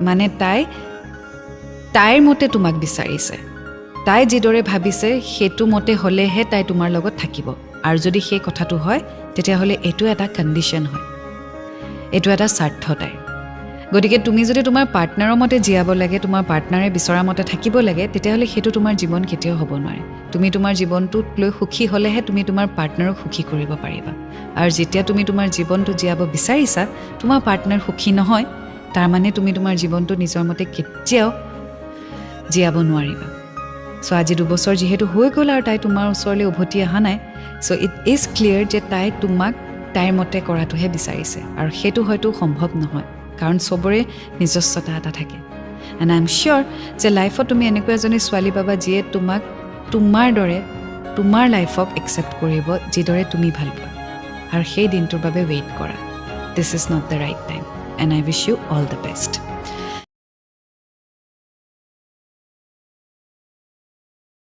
মানে তাইৰ মতে তোমাক বিচাৰিছে তাই যিদৰে ভাবিছে সেইটো মতে হ'লেহে তাই তোমাৰ লগত থাকিব আৰু যদি সেই কথাটো হয় তেতিয়াহ'লে এইটো এটা কণ্ডিশ্যন হয় এইটো এটা স্বাৰ্থ তাইৰ গতিকে তুমি যদি তোমাৰ পাৰ্টনাৰৰ মতে জীয়াব লাগে তোমাৰ পাৰ্টনাৰে বিচৰা মতে থাকিব লাগে তেতিয়াহ'লে সেইটো তোমাৰ জীৱন কেতিয়াও হ'ব নোৱাৰে তুমি তোমাৰ জীৱনটোক লৈ সুখী হ'লেহে তুমি তোমাৰ পাৰ্টনাৰক সুখী কৰিব পাৰিবা আৰু যেতিয়া তুমি তোমাৰ জীৱনটো জীয়াব বিচাৰিছা তোমাৰ পাৰ্টনাৰ সুখী নহয় তাৰ মানে তুমি তোমাৰ জীৱনটো নিজৰ মতে কেতিয়াও জীয়াব নোৱাৰিবা চ' আজি 2 বছৰ যিহেতু হৈ গ'ল আৰু তাই তোমাৰ ওচৰলৈ উভতি অহা নাই চ' ইট ইজ ক্লিয়াৰ যে তাই তোমাক তাইৰ মতে কৰাটোহে বিচাৰিছে আৰু সেইটো হয়তো সম্ভৱ নহয় কাৰণ চবৰে নিজস্বতা এটা থাকে এণ্ড আই এম চিয়'ৰ যে লাইফত তুমি এনেকুৱা এজনী ছোৱালী পাবা যিয়ে তোমাক তোমাৰ দৰে তোমাৰ লাইফক একচেপ্ট কৰিব যিদৰে তুমি ভাল পোৱা আৰু সেই দিনটোৰ বাবে ৱেইট কৰা this is not the right time and I wish you all the best